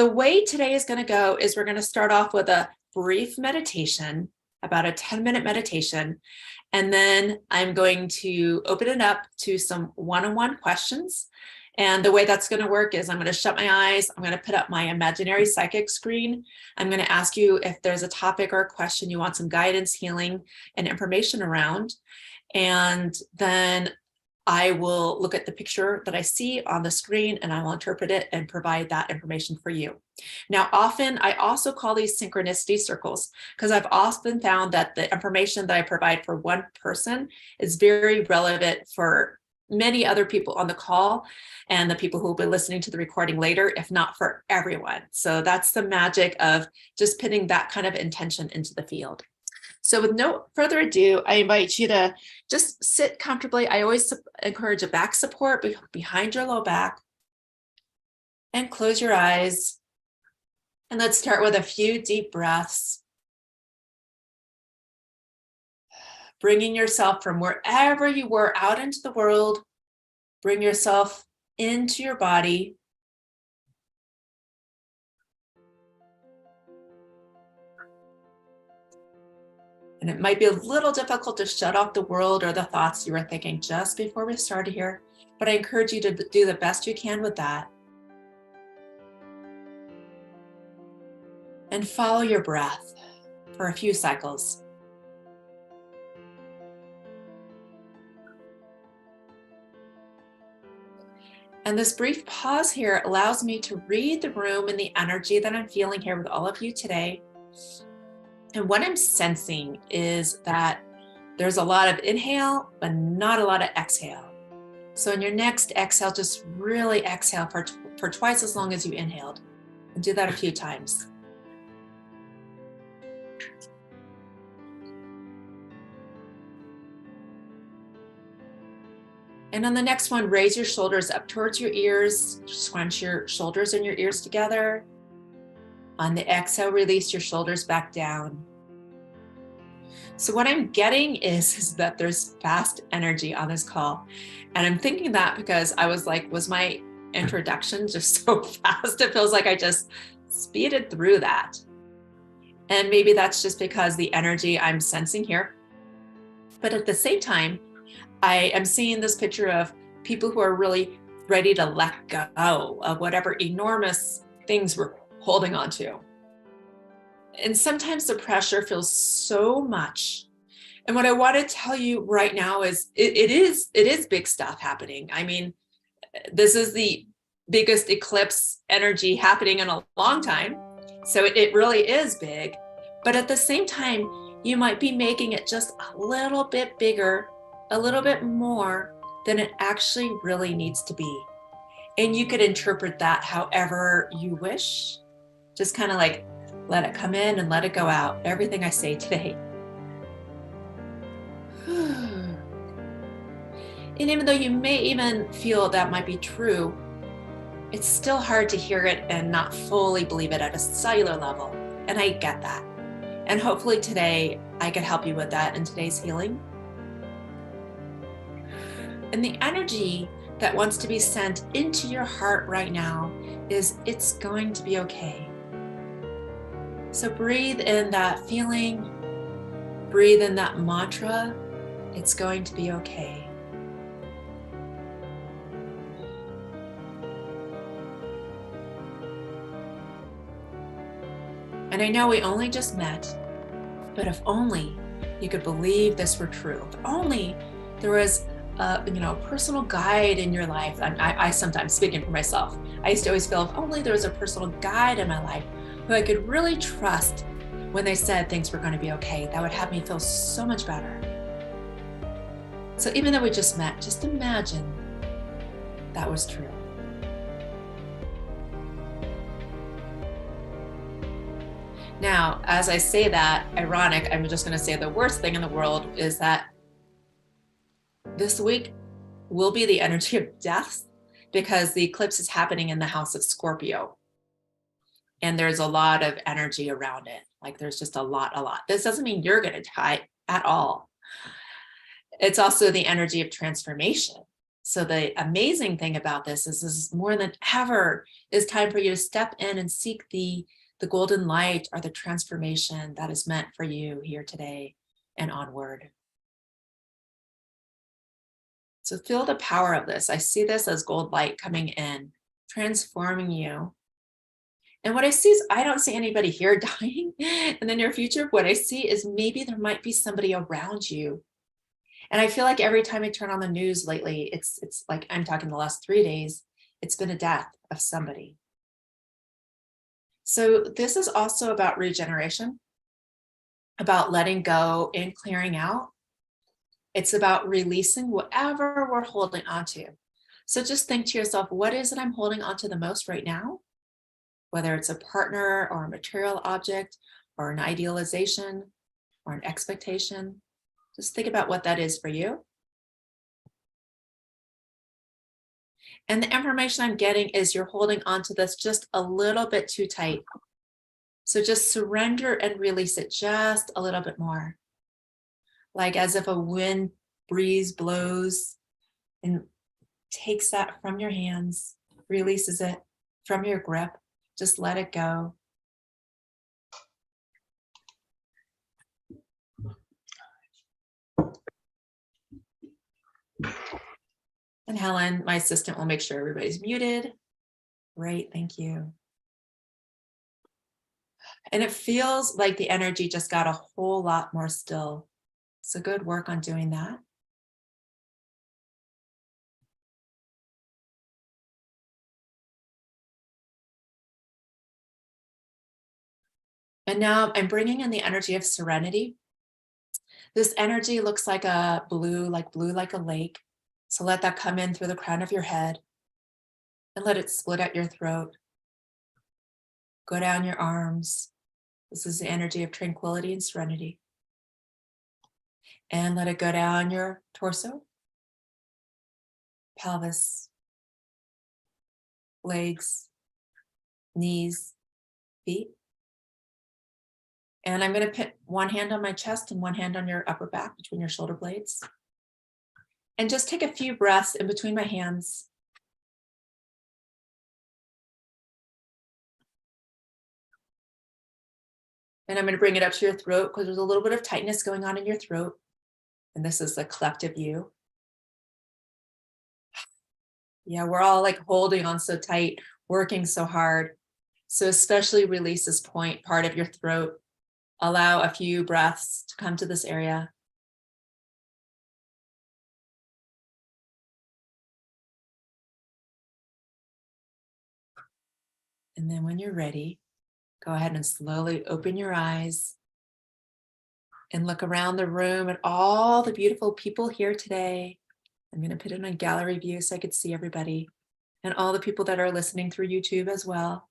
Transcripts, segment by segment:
The way today is going to go is we're going to start off with a brief meditation, about a 10-minute meditation. And then I'm going to open it up to some one-on-one questions. And the way that's going to work is I'm going to shut my eyes. I'm going to put up my imaginary psychic screen. I'm going to ask you if there's a topic or a question you want some guidance, healing, and information around. And then I will look at the picture that I see on the screen and I will interpret it and provide that information for you. Now, often I also call these synchronicity circles because I've often found that the information that I provide for one person is very relevant for many other people on the call and the people who will be listening to the recording later, if not for everyone. So that's the magic of just putting that kind of intention into the field. So with no further ado, I invite you to just sit comfortably. I always encourage a back support behind your low back, and close your eyes. And let's start with a few deep breaths. Bringing yourself from wherever you were out into the world, bring yourself into your body. And it might be a little difficult to shut off the world or the thoughts you were thinking just before we started here, but I encourage you to do the best you can with that. And follow your breath for a few cycles. And this brief pause here allows me to read the room and the energy that I'm feeling here with all of you today. And what I'm sensing is that there's a lot of inhale, but not a lot of exhale. So in your next exhale, just really exhale for twice as long as you inhaled. And do that a few times. And on the next one, raise your shoulders up towards your ears. Scrunch your shoulders and your ears together. On the exhale, release your shoulders back down. So what I'm getting is that there's fast energy on this call. And I'm thinking that because I was like, was my introduction just so fast? It feels like I just speeded through that. And maybe that's just because the energy I'm sensing here. But at the same time, I am seeing this picture of people who are really ready to let go of whatever enormous things we're holding on to. And sometimes the pressure feels so much. And what I want to tell you right now is it is big stuff happening. I mean, this is the biggest eclipse energy happening in a long time. So it really is big. But at the same time, you might be making it just a little bit bigger, a little bit more than it actually really needs to be. And you could interpret that however you wish. Just kind of like let it come in and let it go out. Everything I say today. And even though you may even feel that might be true, it's still hard to hear it and not fully believe it at a cellular level. And I get that. And hopefully today I can help you with that in today's healing. And the energy that wants to be sent into your heart right now is it's going to be okay. So breathe in that feeling, breathe in that mantra, it's going to be okay. And I know we only just met, but if only you could believe this were true, if only there was a personal guide in your life. I sometimes, speaking for myself, I used to always feel if only there was a personal guide in my life who I could really trust when they said things were going to be okay. That would have me feel so much better. So even though we just met, just imagine that was true. Now, as I say that, ironic, I'm just going to say the worst thing in the world is that this week will be the energy of death because the eclipse is happening in the house of Scorpio. And there's a lot of energy around it. Like there's just a lot. This doesn't mean you're going to die at all. It's also the energy of transformation. So the amazing thing about this is more than ever is time for you to step in and seek the golden light or the transformation that is meant for you here today and onward. So feel the power of this. I see this as gold light coming in, transforming you. And what I see is I don't see anybody here dying in the near future. What I see is maybe there might be somebody around you. And I feel like every time I turn on the news lately, it's like, I'm talking the last 3 days, it's been a death of somebody. So this is also about regeneration, about letting go and clearing out. It's about releasing whatever we're holding on to. So just think to yourself, what is it I'm holding on to the most right now? Whether it's a partner or a material object or an idealization or an expectation, just think about what that is for you. And the information I'm getting is you're holding on to this just a little bit too tight. So just surrender and release it just a little bit more. Like as if a wind breeze blows and takes that from your hands, releases it from your grip. Just let it go. And Helen, my assistant, will make sure everybody's muted. Great, thank you. And it feels like the energy just got a whole lot more still. So good work on doing that. And now I'm bringing in the energy of serenity. This energy looks like a blue like a lake. So let that come in through the crown of your head and let it split at your throat. Go down your arms. This is the energy of tranquility and serenity. And let it go down your torso, pelvis, legs, knees, feet. And I'm going to put one hand on my chest and one hand on your upper back between your shoulder blades. And just take a few breaths in between my hands. And I'm going to bring it up to your throat because there's a little bit of tightness going on in your throat. And this is the collective you. Yeah, we're all like holding on so tight, working so hard. So especially release this part of your throat. Allow a few breaths to come to this area. And then when you're ready, go ahead and slowly open your eyes and look around the room at all the beautiful people here today. I'm going to put it on gallery view so I could see everybody and all the people that are listening through YouTube as well.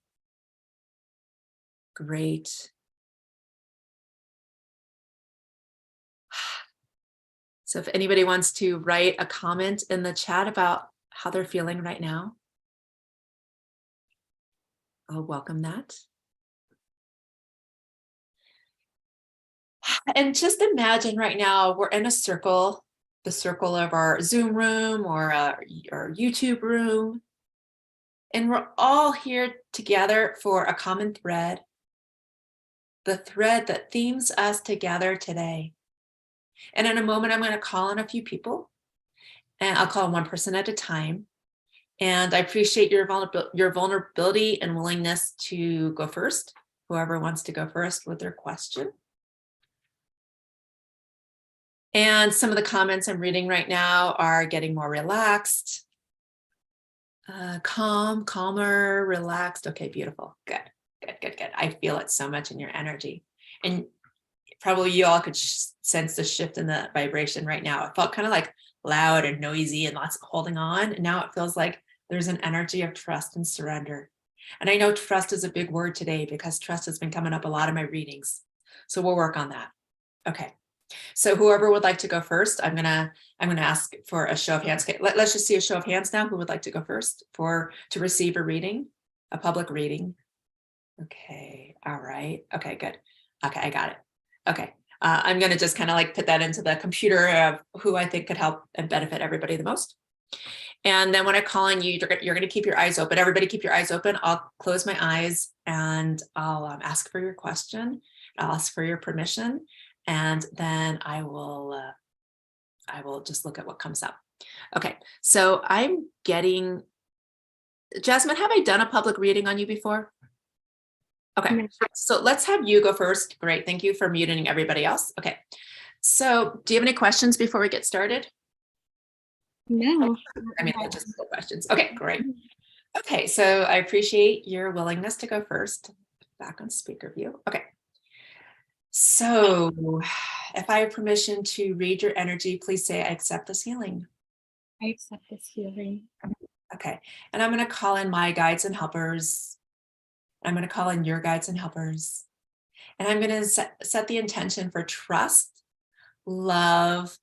Great. So if anybody wants to write a comment in the chat about how they're feeling right now, I'll welcome that. And just imagine right now we're in a circle, the circle of our Zoom room or our YouTube room. And we're all here together for a common thread, the thread that themes us together today. And in a moment, I'm going to call on a few people, and I'll call one person at a time. And I appreciate your vulnerability and willingness to go first, whoever wants to go first with their question. And some of the comments I'm reading right now are getting more relaxed, calmer, relaxed. Okay, beautiful. Good. I feel it so much in your energy. And probably you all could sense the shift in the vibration right now. It felt kind of like loud and noisy and lots of holding on. And now it feels like there's an energy of trust and surrender. And I know trust is a big word today because trust has been coming up a lot in my readings. So we'll work on that. Okay. So whoever would like to go first, I'm gonna ask for a show of hands. Okay, let's just see a show of hands now. Who would like to go first to receive a reading, a public reading? Okay, all right. Okay, good. Okay, I got it. Okay, I'm gonna just kind of like put that into the computer of who I think could help and benefit everybody the most. And then when I call on you, you're going to keep your eyes open. Everybody keep your eyes open. I'll close my eyes and I'll ask for your question. I'll ask for your permission. And then I will just look at what comes up. Okay, so I'm getting, Jasmine, have I done a public reading on you before? Okay, so let's have you go first. Great, thank you for muting everybody else. Okay, so do you have any questions before we get started? No. I mean, logistical questions. Okay, great. Okay, so I appreciate your willingness to go first. Back on speaker view. Okay. So if I have permission to read your energy, please say I accept this healing. I accept this healing. Okay, and I'm going to call in my guides and helpers. I'm going to call in your guides and helpers. And I'm going to set the intention for trust, love,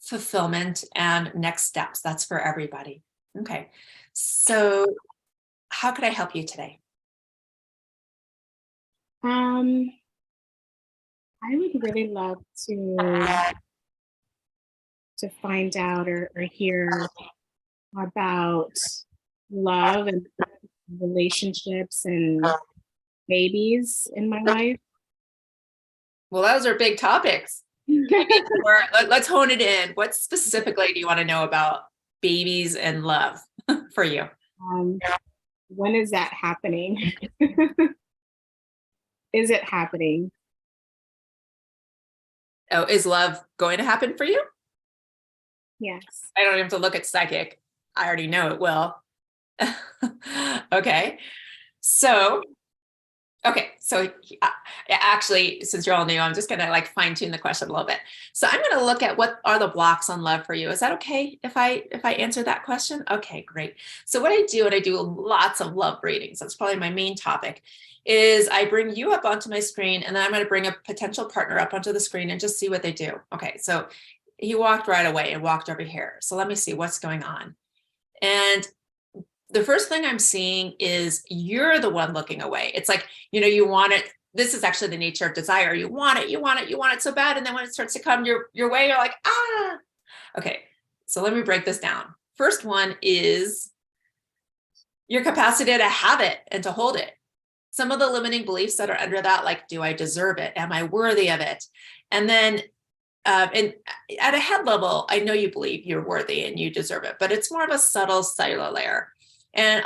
fulfillment, and next steps. That's for everybody. Okay, so how could I help you today? I would really love to find out or hear about love and relationships and babies in my life. Well, those are big topics. Let's hone it in. What specifically do you want to know about babies and love for you? When is that happening? Is it happening? Oh, is love going to happen for you? Yes. I don't have to look at psychic. I already know it will. Okay. So actually, since you're all new, I'm just going to like fine tune the question a little bit. So I'm going to look at what are the blocks on love for you. Is that okay if I answer that question? Okay, great. So what I do, and I do lots of love readings, that's probably my main topic, is I bring you up onto my screen and then I'm going to bring a potential partner up onto the screen and just see what they do. Okay, so he walked right away and walked over here. So let me see what's going on. And the first thing I'm seeing is you're the one looking away. It's like, you want it. This is actually the nature of desire. You want it, you want it, you want it so bad. And then when it starts to come your way, you're like, ah. Okay, so let me break this down. First one is your capacity to have it and to hold it. Some of the limiting beliefs that are under that, like, do I deserve it? Am I worthy of it? And then and at a head level, I know you believe you're worthy and you deserve it, but it's more of a subtle cellular layer. And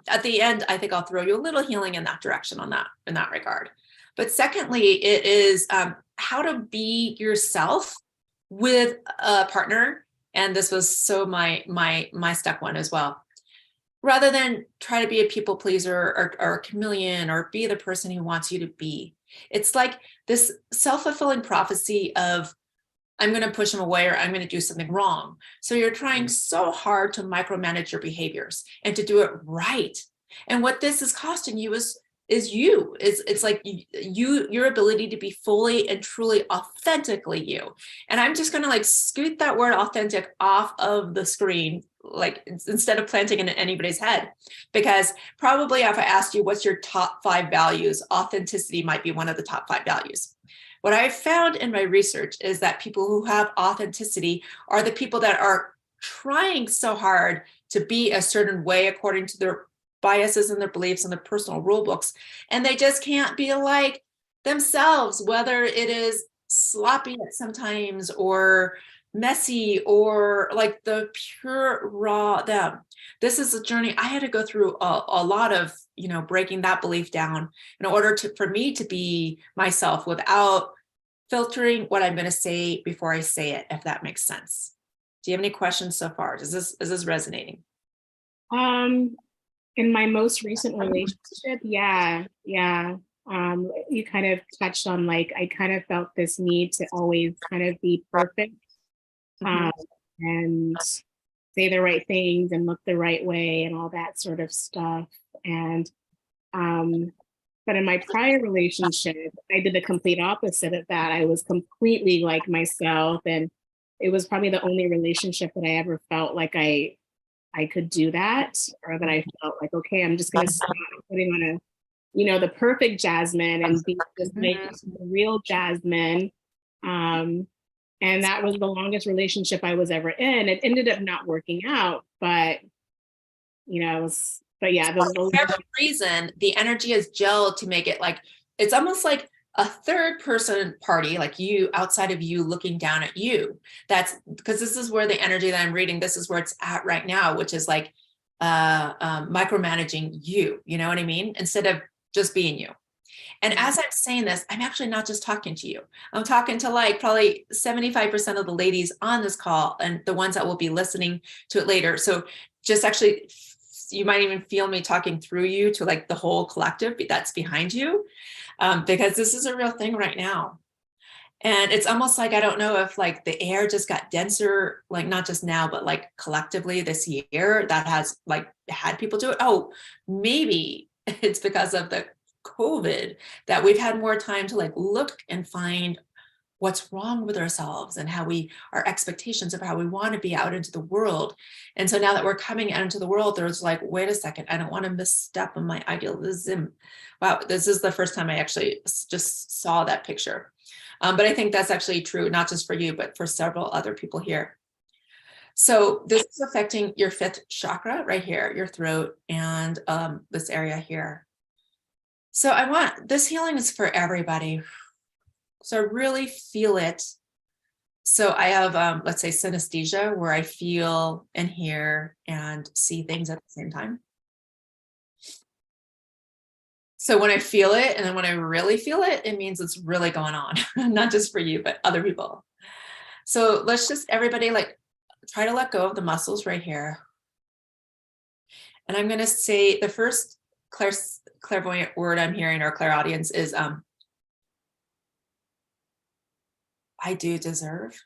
at the end, I think I'll throw you a little healing in that direction in that regard. But secondly, it is how to be yourself with a partner. And this was so my step one as well. Rather than try to be a people pleaser or a chameleon or be the person who wants you to be. It's like this self-fulfilling prophecy of, I'm going to push them away or I'm going to do something wrong. So you're trying so hard to micromanage your behaviors and to do it right. And what this is costing you is you. It's like your ability to be fully and truly authentically you. And I'm just going to like scoot that word authentic off of the screen, like instead of planting it in anybody's head, because probably if I asked you what's your top 5 values, authenticity might be one of the top 5 values. What I've found in my research is that people who have authenticity are the people that are trying so hard to be a certain way according to their biases and their beliefs and their personal rule books. And they just can't be like themselves, whether it is sloppy at sometimes or messy or like the pure raw them. This is a journey I had to go through a lot of, breaking that belief down in order for me to be myself without filtering what I'm going to say before I say it, if that makes sense. Do you have any questions so far? Is this resonating? In my most recent relationship, yeah. You kind of touched on, like, I kind of felt this need to always kind of be perfect, and say the right things and look the right way and all that sort of stuff. And but in my prior relationship, I did the complete opposite of that. I was completely like myself, and it was probably the only relationship that I ever felt like I could do that, or that I felt like, okay, I'm just going to stop putting on the perfect Jasmine and be just like the real Jasmine. And that was the longest relationship I was ever in. It ended up not working out, but it was, but yeah, For whatever reason, the energy is gelled to make it like, it's almost like a third person party, like you outside of you looking down at you. That's because this is where the energy that I'm reading, this is where it's at right now, which is like micromanaging you, you know what I mean? Instead of just being you. And as I'm saying this, I'm actually not just talking to you. I'm talking to like probably 75% of the ladies on this call and the ones that will be listening to it later. So just actually, you might even feel me talking through you to like the whole collective that's behind you, because this is a real thing right now. And it's almost like, I don't know if like the air just got denser, like not just now, but like collectively this year that has like had people do it. Oh, maybe it's because of the COVID that we've had more time to like look and find what's wrong with ourselves and how our expectations of how we want to be out into the world. And so now that we're coming out into the world, there's like, wait a second, I don't want to misstep on my idealism. Wow, this is the first time I actually just saw that picture. But I think that's actually true, not just for you, but for several other people here. So this is affecting your fifth chakra right here, your throat, and this area here. So I want, this healing is for everybody. So really feel it. So I have, let's say synesthesia, where I feel and hear and see things at the same time. So when I feel it, and then when I really feel it, it means it's really going on, not just for you, but other people. So let's just, everybody, like try to let go of the muscles right here. And I'm going to say the first clairvoyant word I'm hearing, or clairaudience, is I do deserve,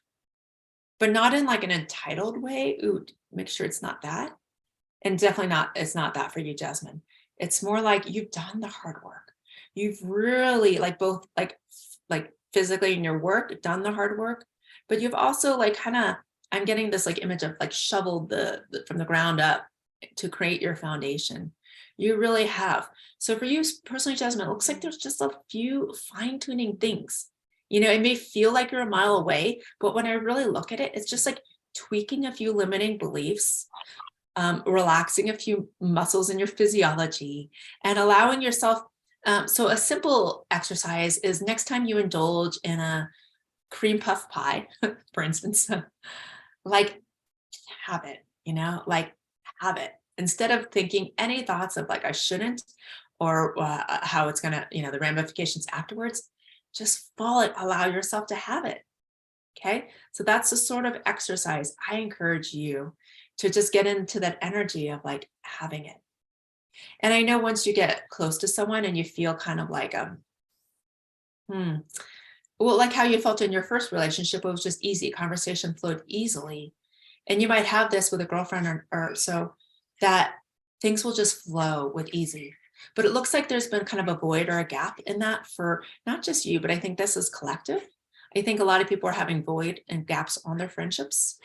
but not in like an entitled way. Ooh, make sure it's not that. And definitely not, it's not that for you, Jasmine. It's more like you've done the hard work. You've really like both like physically in your work, done the hard work, but you've also like kind of, I'm getting this like image of like shoveled from the ground up to create your foundation. You really have. So for you personally, Jasmine, it looks like there's just a few fine-tuning things. You know, it may feel like you're a mile away, but when I really look at it, it's just like tweaking a few limiting beliefs, relaxing a few muscles in your physiology, and allowing yourself. So a simple exercise is next time you indulge in a cream puff pie, for instance, like have it, like have it. Instead of thinking any thoughts of like, I shouldn't, or how it's gonna, the ramifications afterwards, just follow it, allow yourself to have it. Okay. So that's the sort of exercise I encourage you to just get into, that energy of like having it. And I know once you get close to someone and you feel kind of like, well, like how you felt in your first relationship, it was just easy. Conversation flowed easily. And you might have this with a girlfriend or so, that things will just flow with easy. But it looks like there's been kind of a void or a gap in that for not just you, but I think this is collective. I think a lot of people are having void and gaps on their friendships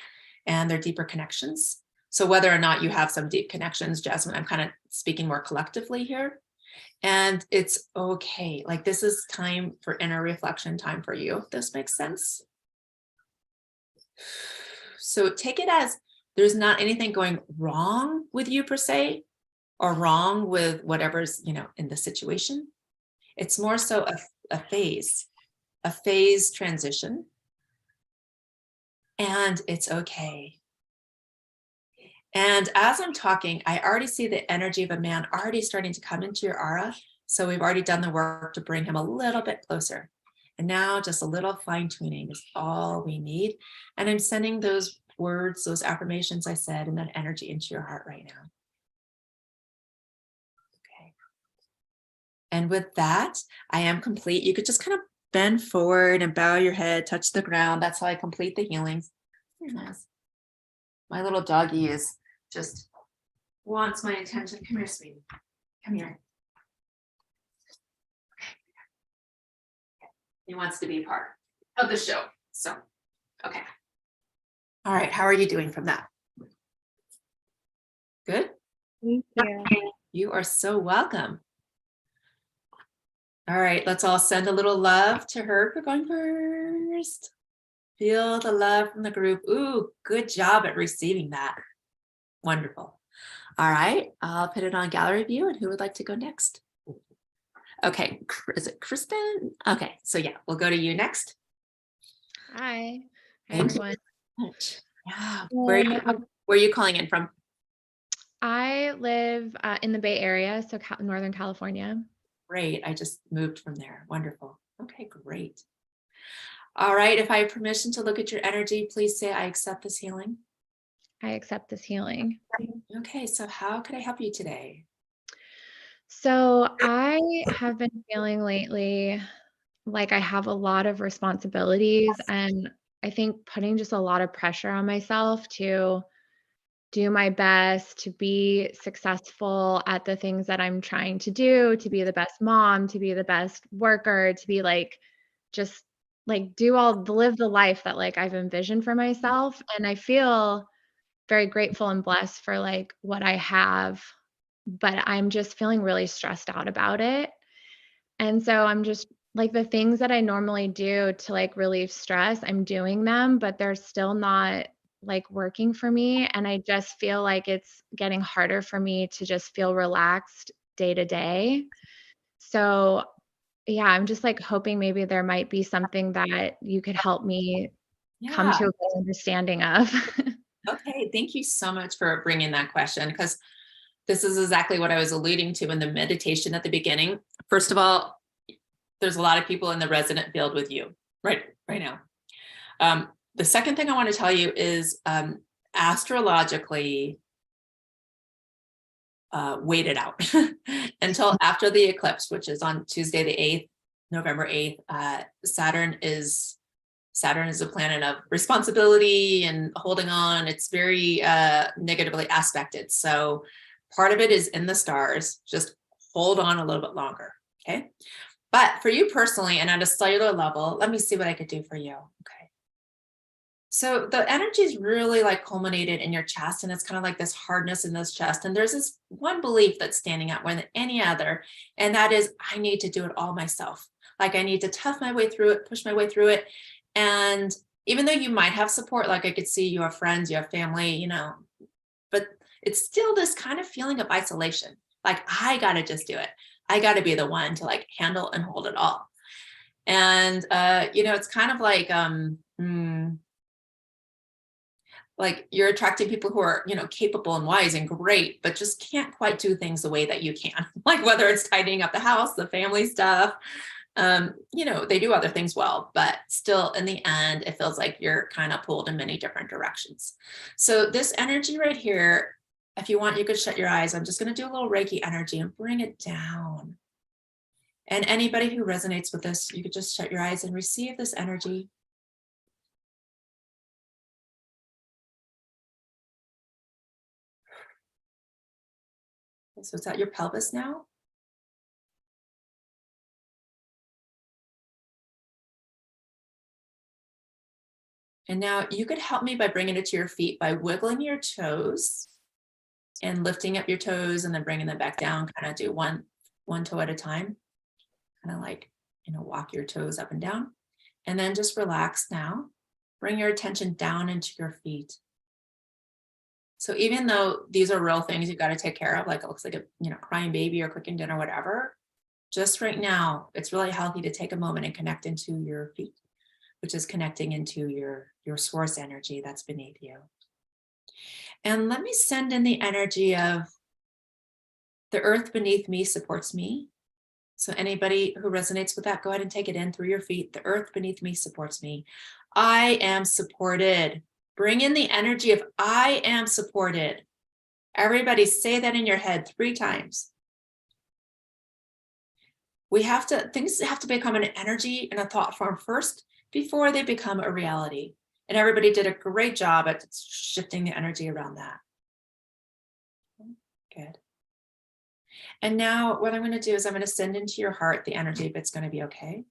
and their deeper connections. So whether or not you have some deep connections, Jasmine, I'm kind of speaking more collectively here. And it's okay. Like this is time for inner reflection, time for you, if this makes sense. So take it as there's not anything going wrong with you per se, or wrong with whatever's, in the situation. It's more so a phase transition. And it's okay. And as I'm talking, I already see the energy of a man already starting to come into your aura. So we've already done the work to bring him a little bit closer. And now just a little fine tuning is all we need. And I'm sending those words, those affirmations I said, and that energy into your heart right now. Okay. And with that, I am complete. You could just kind of bend forward and bow your head, touch the ground. That's how I complete the healings. Very nice. My little doggy just wants my attention. Come here, sweetie. Come here. He wants to be a part of the show. So, okay. All right. How are you doing from that? Good? Thank you. You are so welcome. All right. Let's all send a little love to her for going first. Feel the love from the group. Ooh, good job at receiving that. Wonderful. All right, I'll put it on gallery view, and who would like to go next? Okay, is it Kristen? Okay, so yeah, we'll go to you next. Hi. Hi, Thank you everyone. so much. Yeah, Um, where are you calling in from? I live in the Bay Area, so Northern California. Great, I just moved from there. Wonderful. Okay, great. All right, if I have permission to look at your energy, please say I accept this healing. I accept this healing. Okay, so how can I help you today? So I have been feeling lately like I have a lot of responsibilities, and I think putting just a lot of pressure on myself to do my best, to be successful at the things that I'm trying to do, to be the best mom, to be the best worker, to be like just like live the life that like I've envisioned for myself. And I feel very grateful and blessed for like what I have, but I'm just feeling really stressed out about it. And so I'm just like the things that I normally do to like relieve stress, I'm doing them, but they're still not like working for me. And I just feel like it's getting harder for me to just feel relaxed day to day. So, yeah, I'm just like hoping maybe there might be something that you could help me come Yeah, to a good understanding of. okay, thank you so much for bringing that question, because this is exactly what I was alluding to in the meditation at the beginning. First of all, there's a lot of people in the resident field with you right now. The second thing I want to tell you is astrologically, wait it out until after the eclipse, which is on Tuesday the 8th, November 8th. Saturn is a planet of responsibility and holding on. It's very negatively aspected. So part of it is in the stars. Just hold on a little bit longer. Okay. But for you personally and at a cellular level, let me see what I could do for you. Okay. So the energy is really like culminated in your chest, and it's kind of like this hardness in this chest. And there's this one belief that's standing out more than any other, and that is I need to do it all myself. Like I need to tough my way through it, push my way through it. And even though you might have support, like I could see you have friends, you have family, but it's still this kind of feeling of isolation. Like I got to just do it. I got to be the one to like handle and hold it all. And it's kind of like you're attracting people who are capable and wise and great, but just can't quite do things the way that you can. Like whether it's tidying up the house, the family stuff, they do other things well, but still in the end it feels like you're kind of pulled in many different directions. So this energy right here, if you want, you could shut your eyes. I'm just going to do a little Reiki energy and bring it down. And anybody who resonates with this, you could just shut your eyes and receive this energy. So it's at your pelvis now. And now you could help me by bringing it to your feet by wiggling your toes and lifting up your toes and then bringing them back down. Kind of do one toe at a time. Kind of like, walk your toes up and down. And then just relax now. Bring your attention down into your feet. So even though these are real things you've got to take care of, like it looks like a crying baby or cooking dinner, whatever, just right now, it's really healthy to take a moment and connect into your feet, which is connecting into your source energy that's beneath you. And let me send in the energy of the earth beneath me supports me. So anybody who resonates with that, go ahead and take it in through your feet. The earth beneath me supports me. I am supported. Bring in the energy of I am supported. Everybody say that in your head 3 times. Things have to become an energy and a thought form first before they become a reality. And everybody did a great job at shifting the energy around that. Good. And now what I'm going to do is I'm going to send into your heart the energy of it's going to be okay.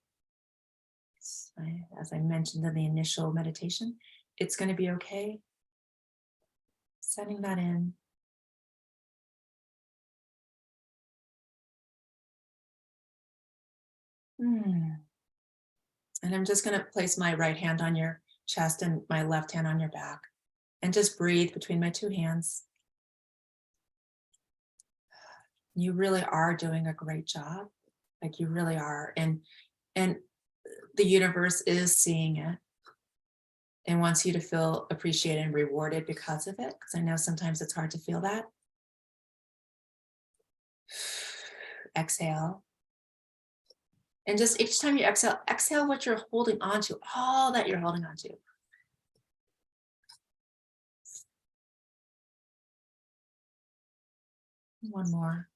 As I mentioned in the initial meditation, it's going to be okay. Sending that in. And I'm just going to place my right hand on your chest and my left hand on your back. And just breathe between my two hands. You really are doing a great job. Like you really are. And the universe is seeing it and wants you to feel appreciated and rewarded because of it. Because I know sometimes it's hard to feel that. Exhale. And just each time you exhale, exhale what you're holding on to, all that you're holding on to. One more.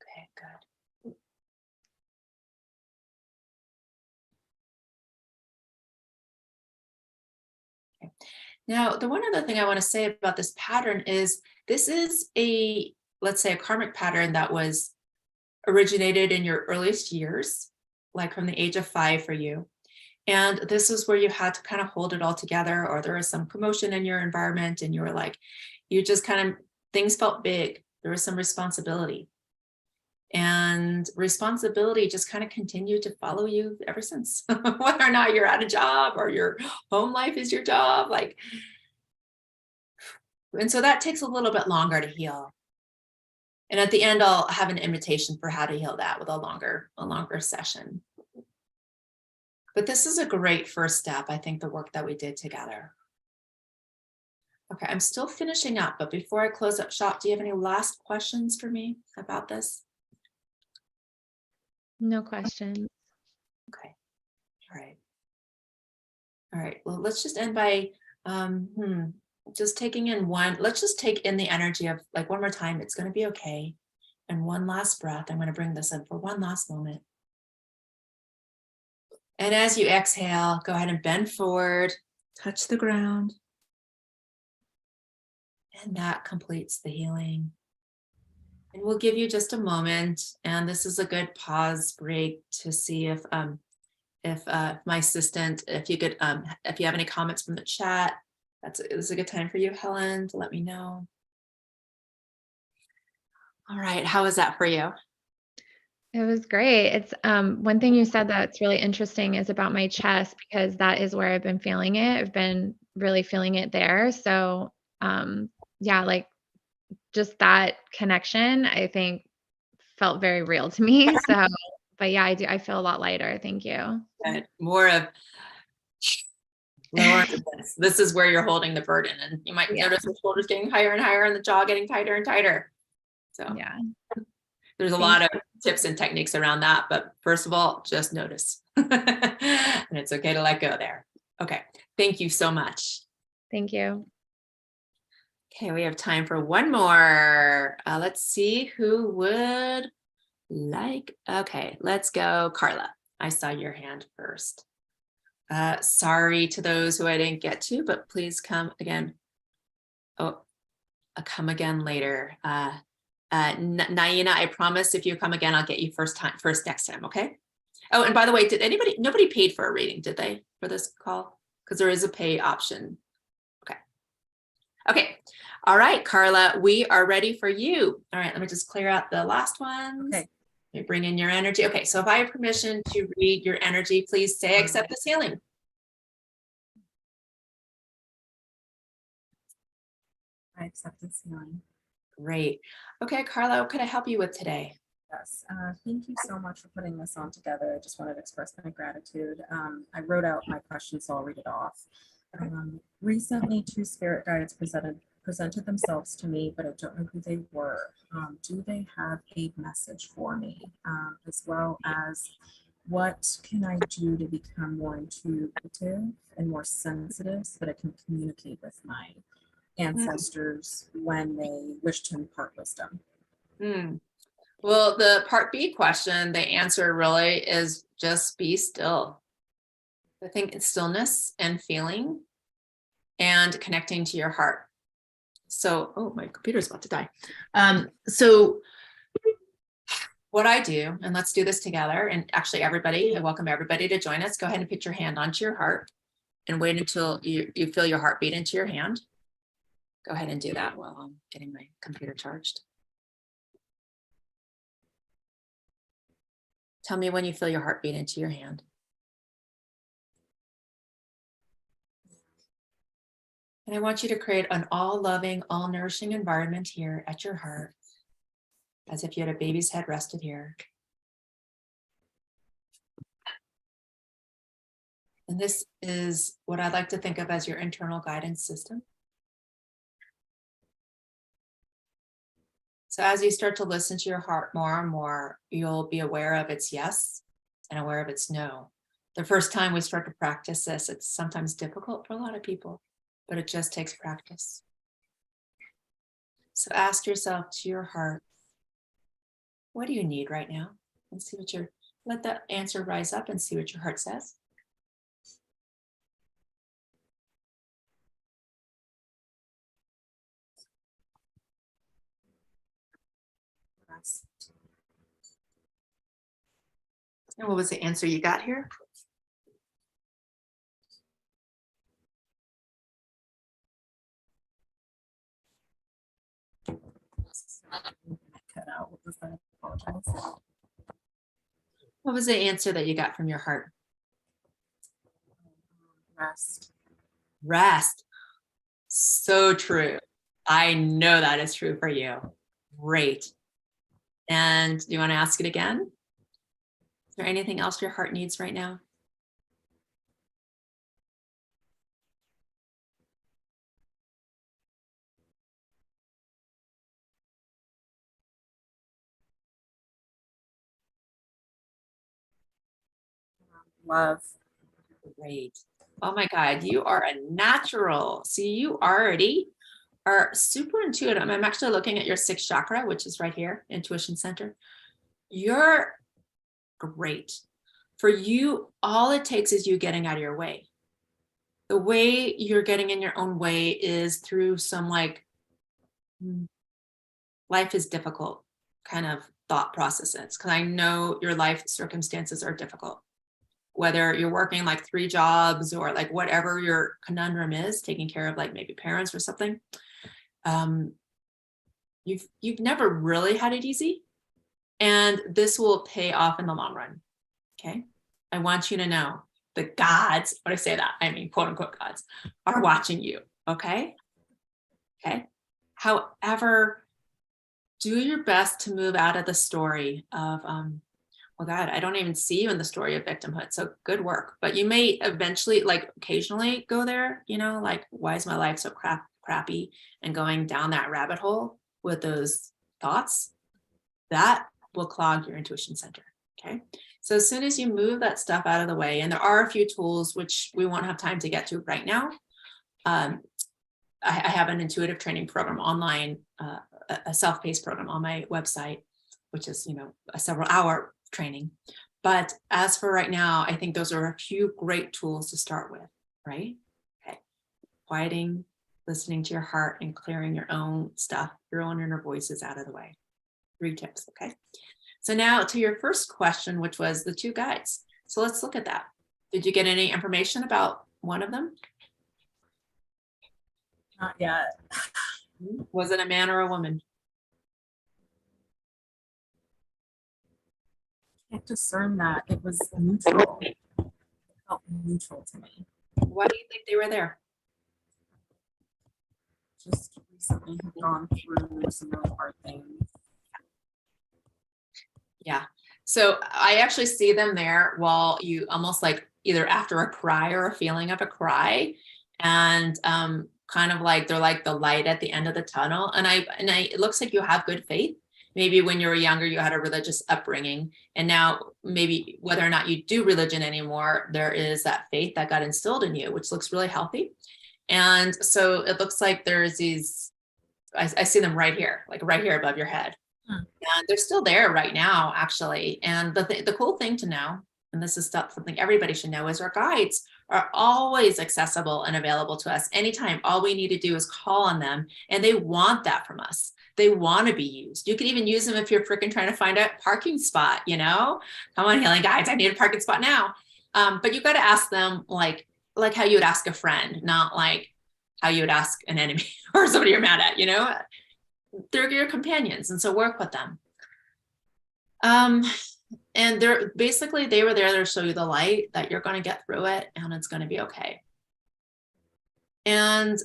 Okay, good. Okay. Now, the one other thing I want to say about this pattern is this is let's say a karmic pattern that was originated in your earliest years, like from the age of 5 for you. And this is where you had to kind of hold it all together, or there was some commotion in your environment and you were like, you just kind of, things felt big. There was some responsibility. And responsibility just kind of continued to follow you ever since, whether or not you're at a job or your home life is your job. Like, and so that takes a little bit longer to heal. And at the end, I'll have an invitation for how to heal that with a longer session. But this is a great first step, I think, the work that we did together. Okay, I'm still finishing up, but before I close up shop, do you have any last questions for me about this? No questions. Okay, all right. All right, well, let's just end by just taking in let's just take in the energy of like one more time, it's gonna be okay. And one last breath, I'm gonna bring this in for one last moment. And as you exhale, go ahead and bend forward, touch the ground. And that completes the healing. And we'll give you just a moment. And this is a good pause break to see if my assistant, if you could, if you have any comments from the chat, this is a good time for you, Helen, to let me know. All right, how was that for you? It was great. It's one thing you said that's really interesting is about my chest, because that is where I've been feeling it. I've been really feeling it there. So yeah, like just that connection, I think felt very real to me. So, but yeah, I feel a lot lighter. Thank you. Good. More of lower. This is where you're holding the burden, and you might notice the shoulders getting higher and higher and the jaw getting tighter and tighter. So yeah, there's a lot of tips and techniques around that, but first of all, just notice. And it's okay to let go there. Okay, thank you so much. thank you. Okay, we have time for one more. Let's see who would like. Okay, let's go, Carla. I saw your hand first. Sorry to those who I didn't get to, but please come again. Oh, come again later. Naina, I promise if you come again, I'll get you first next time, okay? Oh, and by the way, nobody paid for a reading, did they, for this call? Because there is a pay option. Okay. All right, Carla, we are ready for you. All right, let me just clear out the last ones. Okay. Let me bring in your energy. Okay, so if I have permission to read your energy, please say I accept this healing. I accept this healing. Great. Okay, Carla, what could I help you with today? Yes, thank you so much for putting this on together. I just wanted to express my gratitude. I wrote out my questions, so I'll read it off. Recently, 2 spirit guides presented themselves to me, but I don't know who they were. Do they have a message for me? As well as what can I do to become more intuitive and more sensitive so that I can communicate with my ancestors when they wish to impart wisdom? Well, the part B question, the answer really is just be still. I think it's stillness and feeling and connecting to your heart. So, oh, my computer's about to die. So what I do, and let's do this together, and actually everybody, I welcome everybody to join us. Go ahead and put your hand onto your heart and wait until you feel your heartbeat into your hand. Go ahead and do that while I'm getting my computer charged. Tell me when you feel your heartbeat into your hand. And I want you to create an all-loving, all-nourishing environment here at your heart, as if you had a baby's head rested here. And this is what I like to think of as your internal guidance system. So as you start to listen to your heart more and more, you'll be aware of its yes and aware of its no. The first time we start to practice this, it's sometimes difficult for a lot of people, but it just takes practice. So ask yourself to your heart, what do you need right now? And see what let that answer rise up and see what your heart says. And what was the answer you got here? Cut out. What was that? I apologize. What was the answer that you got from your heart? Rest. Rest. So true. I know that is true for you. Great. And do you want to ask it again? Is there anything else your heart needs right now? Love. Great. Oh my God, you are a natural. See, you already are super intuitive. I'm actually looking at your sixth chakra, which is right here, intuition center. You're great. For you, all it takes is you getting out of your way. The way you're getting in your own way is through some like, life is difficult kind of thought processes, because I know your life circumstances are difficult. Whether you're working like 3 jobs or like whatever your conundrum is, taking care of like maybe parents or something, you've never really had it easy, and this will pay off in the long run. Okay, I want you to know the gods, when I say that, I mean quote unquote gods, are watching you. Okay. However, do your best to move out of the story of well, God, I don't even see you in the story of victimhood. So good work. But you may eventually, like occasionally go there, like, why is my life so crappy? And going down that rabbit hole with those thoughts, that will clog your intuition center. Okay. So as soon as you move that stuff out of the way, and there are a few tools which we won't have time to get to right now. I have an intuitive training program online, a self-paced program on my website, which is, a several hour training. But as for right now, I think those are a few great tools to start with, right? Okay. Quieting, listening to your heart, and clearing your own stuff, your own inner voices out of the way. 3 tips, okay? So now to your first question, which was the 2 guides. So let's look at that. Did you get any information about one of them? Not yet. Was it a man or a woman? I can't discern that. It was neutral. It felt neutral to me. Why do you think they were there? Just recently have gone through some really hard things. Yeah. So I actually see them there while you almost like either after a cry or a feeling of a cry, and kind of like they're like the light at the end of the tunnel. And it looks like you have good faith. Maybe when you were younger, you had a religious upbringing, and now maybe whether or not you do religion anymore, there is that faith that got instilled in you, which looks really healthy. And so it looks like there's these, I see them right here, like right here above your head. And they're still there right now, actually. And the cool thing to know, and this is something everybody should know, is our guides are always accessible and available to us anytime. All we need to do is call on them, and they want that from us. They want to be used. You can even use them if you're freaking trying to find a parking spot, Come on, healing guides, I need a parking spot now. But you got to ask them like how you would ask a friend, not like how you would ask an enemy or somebody you're mad at, They're your companions, and so work with them. And they were there to show you the light, that you're going to get through it and it's going to be okay. And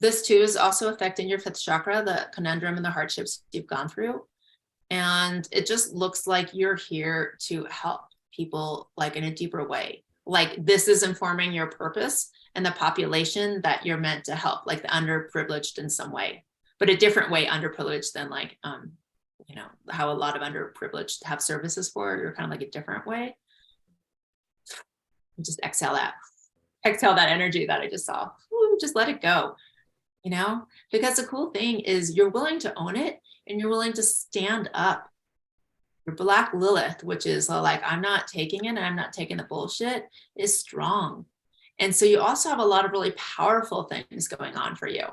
this too is also affecting your 5th chakra, the conundrum and the hardships you've gone through. And it just looks like you're here to help people like in a deeper way. Like this is informing your purpose and the population that you're meant to help, like the underprivileged in some way, but a different way underprivileged than like, you know, how a lot of underprivileged have services for, you're kind of like a different way. Just exhale that energy that I just saw. Ooh, just let it go, you know, because the cool thing is you're willing to own it and you're willing to stand up. Your Black Lilith, which is like, I'm not taking it and I'm not taking the bullshit, is strong. And so you also have a lot of really powerful things going on for you.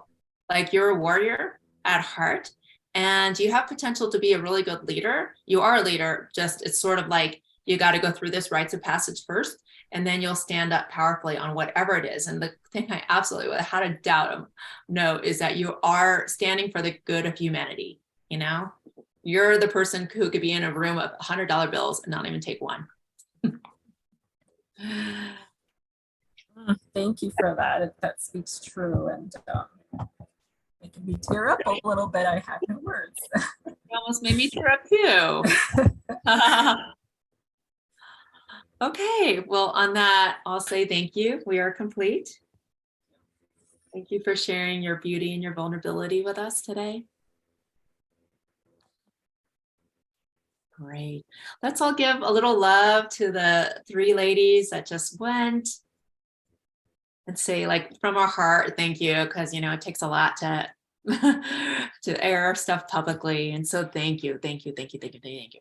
Like you're a warrior at heart and you have potential to be a really good leader. You are a leader, just it's sort of like you got to go through this rites of passage first, and then you'll stand up powerfully on whatever it is. And the thing I absolutely without a doubt know is that you are standing for the good of humanity. You know, you're the person who could be in a room of $100 bills and not even take one. Thank you for that. That speaks true, and making me tear up a little bit. I have no words. It almost made me tear up too. Okay, well, on that, I'll say thank you. We are complete. Thank you for sharing your beauty and your vulnerability with us today. Great. Let's all give a little love to the 3 ladies that just went. And say, like, from our heart, thank you, because you know it takes a lot to to air our stuff publicly. And so thank you, thank you, thank you, thank you, thank you.